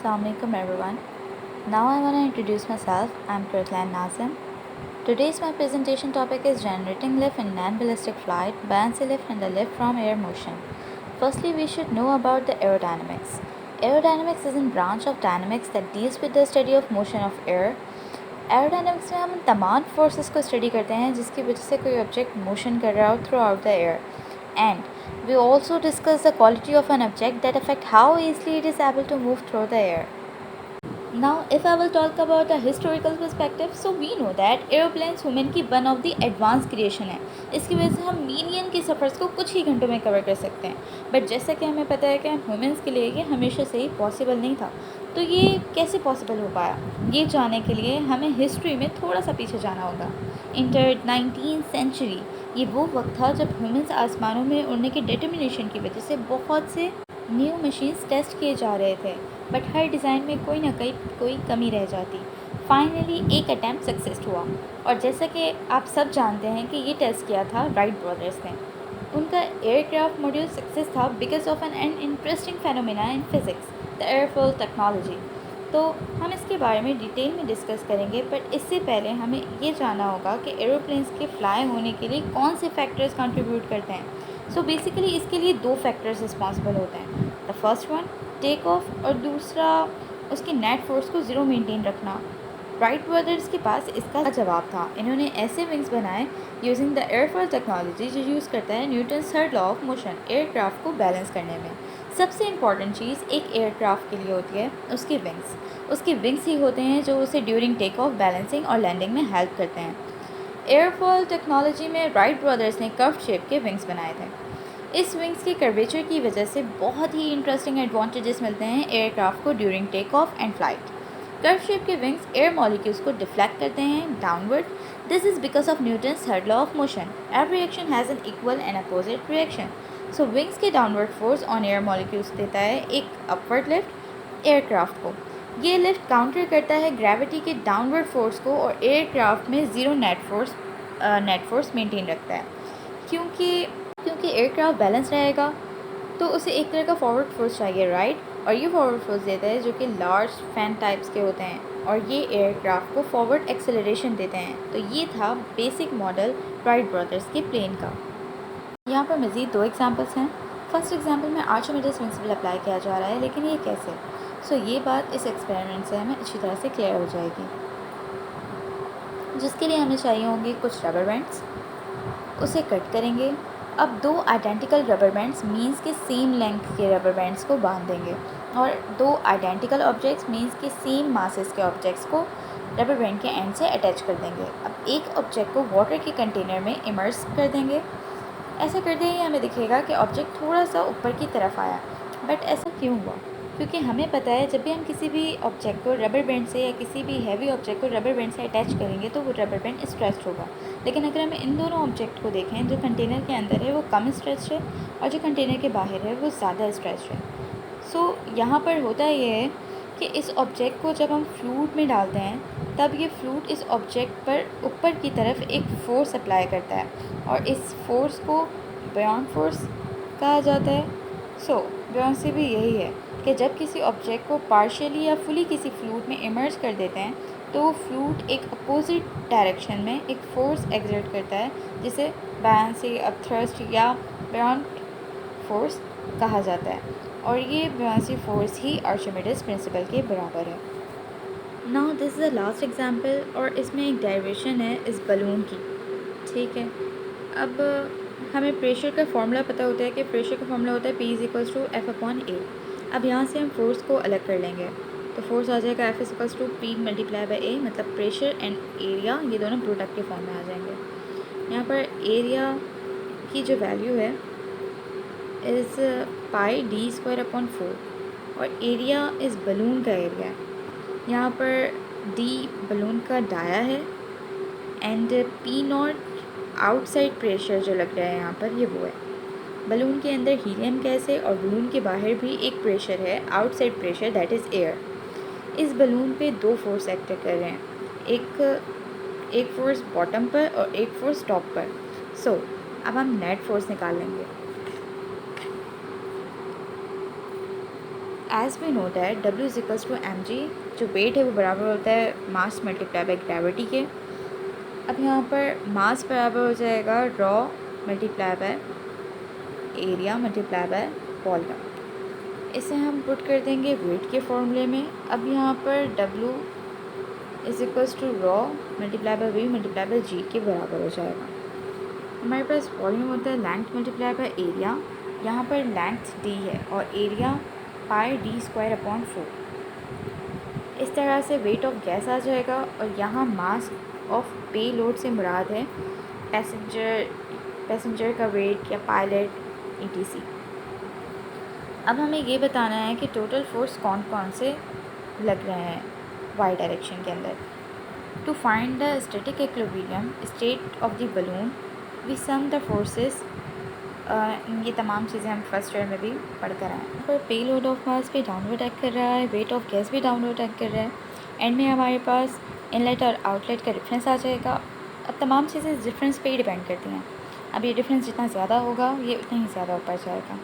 Assalamualaikum everyone. Now I want to introduce myself. I'm Kirtlan Nazim. Today's my presentation topic is generating lift in non-ballistic flight, buoyancy lift and the lift from air motion. Firstly, we should know about the aerodynamics. Aerodynamics is a branch of dynamics that deals with the study of motion of air. Aerodynamics में हम तमाम forces को study करते हैं जिसकी वजह से कोई ऑब्जेक्ट मोशन कर रहा हो through out the air and we also discuss the quality of an object that affect how easily it is able to move through the air. Now, if I will talk about a historical perspective, so we know that aeroplanes human की one of the advance creation है. इसकी वजह से हम million के suffers को कुछ ही घंटों में कवर कर सकते हैं. बट जैसा कि हमें पता है कि ह्यूमंस के लिए ये हमेशा से ही पॉसिबल नहीं था. तो ये कैसे पॉसिबल हो पाया, ये जानने के लिए हमें हिस्ट्री में थोड़ा सा पीछे जाना होगा. इंटर 19th सेंचुरी, ये वो वक्त था जब ह्यूमंस आसमानों में उड़ने की डिटर्मिनेशन की वजह से बहुत से न्यू मशीन्स टेस्ट किए जा रहे थे. बट हर डिज़ाइन में कोई ना कोई कमी रह जाती. फाइनली एक अटैम्प्ट सक्सेस हुआ और जैसा कि आप सब जानते हैं कि ये टेस्ट किया था राइट ब्रदर्स ने. उनका एयरक्राफ्ट मॉड्यूल सक्सेस था because of an interesting phenomena in physics, the airfoil technology. तो हम इसके बारे में डिटेल में डिस्कस करेंगे, बट इससे पहले हमें ये जानना होगा कि एरोप्लेन्स के फ्लाई होने के लिए कौन से फैक्टर्स कंट्रीब्यूट करते हैं. सो बेसिकली इसके लिए दो फैक्टर्स रिस्पॉन्सिबल होते हैं. The first one take off और दूसरा उसकी नेट फोर्स को ज़ीरो मेंटेन रखना. राइट ब्रदर्स के पास इसका जवाब था. इन्होंने ऐसे विंग्स बनाए यूजिंग द एयरफॉयल टेक्नोलॉजी जो यूज़ करता है Newton's third law of motion aircraft को बैलेंस करने में. सबसे इम्पॉर्टेंट चीज़ एक एयरक्राफ्ट के लिए होती है उसके विंग्स. उसके विंग्स ही होते हैं जो उसे ड्यूरिंग टेक ऑफ, बैलेंसिंग और लैंडिंग में हेल्प करते हैं. एयरफॉयल टेक्नोलॉजी में राइट ब्रदर्स ने कर्व शेप के विंग्स बनाए थे. इस विंग्स के कर्वेचर की वजह से बहुत ही इंटरेस्टिंग एडवांटेजेस मिलते हैं एयरक्राफ्ट को during take off and flight. Curve shape के विंग्स एयर मॉलिक्यूल्स को डिफ्लेक्ट करते हैं downward. This is because of Newton's third law of motion. Every action has an equal and opposite reaction. So wings के downward force on air molecules देता है एक upward lift aircraft को. ये lift counter करता है ग्रेविटी के downward force को और एयरक्राफ्ट में ज़ीरो नेट फोर्स मेंटेन रखता है. क्योंकि एयरक्राफ्ट बैलेंस रहेगा तो उसे एक तरह का फॉरवर्ड फोर्स चाहिए राइट, और ये फॉरवर्ड फोर्स देता है जो कि लार्ज फैन टाइप्स के होते हैं और ये एयरक्राफ्ट को फॉरवर्ड एक्सेलरेशन देते हैं. तो ये था बेसिक मॉडल राइट ब्रदर्स के प्लेन का. यहाँ पर मज़ीद दो एग्जांपल्स हैं. फर्स्ट एग्जांपल में आर्चिमेडेस प्रिंसिपल अप्लाई किया जा रहा है, लेकिन ये कैसे. सो ये बात इस एक्सपेरिमेंट से हमें अच्छी तरह से क्लियर हो जाएगी. जिसके लिए हमें चाहिए होंगे कुछ रबर बैंड्स. उसे कट करेंगे. अब दो आइडेंटिकल रबर बैंड्स मीन्स के सेम लेंथ के रबर बैंड्स को बांध देंगे और दो आइडेंटिकल ऑब्जेक्ट्स मीन्स के सेम मासेस के ऑब्जेक्ट्स को रबर बैंड के एंड से अटैच कर देंगे. अब एक ऑब्जेक्ट को वाटर के कंटेनर में इमर्स कर देंगे. ऐसा करते ही हमें दिखेगा कि ऑब्जेक्ट थोड़ा सा ऊपर की तरफ आया. बट ऐसा क्यों हुआ, क्योंकि हमें पता है जब भी हम किसी भी ऑब्जेक्ट को रबर बैंड से या किसी भी हैवी ऑब्जेक्ट को रबर बैंड से अटैच करेंगे तो वो रबर बैंड स्ट्रेच होगा. लेकिन अगर हम इन दोनों ऑब्जेक्ट को देखें, जो कंटेनर के अंदर है वो कम स्ट्रेच है और जो कंटेनर के बाहर है वो ज़्यादा स्ट्रेच है. सो यहाँ पर होता ये है कि इस ऑब्जेक्ट को जब हम फ्लूइड में डालते हैं तब ये फ्लूइड इस ऑब्जेक्ट पर ऊपर की तरफ एक फोर्स अप्लाई करता है और इस फोर्स को बुयांट फोर्स कहा जाता है. सो बुयांसी भी यही है कि जब किसी ऑब्जेक्ट को पार्शियली या फुली किसी फ्लूइड में इमर्ज कर देते हैं तो वो फ्लूइड एक अपोजिट डायरेक्शन में एक फ़ोर्स एग्जर्ट करता है जिसे बुयांसी, अपथ्रस्ट या बुयांट फोर्स कहा जाता है. और ये बुयांसी फोर्स ही आर्चिमेडेस प्रिंसिपल के बराबर है. Now this is the last example और इसमें एक डेरिवेशन है इस बलून की. ठीक है, अब हमें प्रेशर का फॉर्मूला पता होता है कि प्रेशर का फॉर्मूला होता है P = F/A. अब यहाँ से हम फोर्स को अलग कर लेंगे तो फोर्स आ जाएगा F = P × A, मतलब प्रेशर एंड एरिया ये दोनों प्रोडक्ट के फॉर्म में आ जाएंगे. यहाँ पर एरिया की जो वैल्यू है इज़ πd²/4 और एरिया इस बलून का एरिया है. यहाँ पर D बलून का डाया है एंड P0 आउटसाइड प्रेशर जो लग रहा है यहाँ पर ये वो है. बलून के अंदर हीलियम गैस है और बलून के बाहर भी एक प्रेशर है outside pressure that is air. इस बलून पे दो फोर्स एक्ट कर रहे हैं, एक फोर्स बॉटम पर और एक फोर्स टॉप पर. सो अब हम नेट फोर्स निकाल लेंगे. As we know that W is equals to mg, जो वेट है वो बराबर होता है मास मल्टीप्लाई बाई ग्रेविटी के। अब यहाँ पर मास बराबर हो जाएगा raw multiply by area multiply by volume. इसे हम पुट कर देंगे वेट के फॉर्मूले में। अब यहाँ पर W is equals to rho multiply by V multiply by G के बराबर हो जाएगा। हमारे पास वॉल्यूम होता है लेंथ मल्टीप्लाई बाय एरिया। यहाँ पर लेंथ d है और area pi d square upon 4। इस तरह से वेट ऑफ गैस आ जाएगा। और यहाँ मास ऑफ पे लोड से मुराद है पैसेंजर का वेट या पायलट etc। अब हमें ये बताना है कि टोटल फोर्स कौन कौन से लग रहे हैं y डायरेक्शन के अंदर। To find the static equilibrium state of the balloon we sum the forces. ये तमाम चीज़ें हम फर्स्ट ईयर में भी पढ़ कर आए हैं। पर पे लोड ऑफ मास भी डाउनवर्ड एक्ट कर रहा है, वेट ऑफ गैस भी डाउनवर्ड एक्ट कर रहा है। एंड में हमारे पास इनलेट और आउटलेट का डिफरेंस आ जाएगा। अब तमाम चीज़ें डिफरेंस पे ही डिपेंड करती हैं। अब ये डिफरेंस जितना ज़्यादा होगा ये उतना ही ज़्यादा ऊपर जाएगा।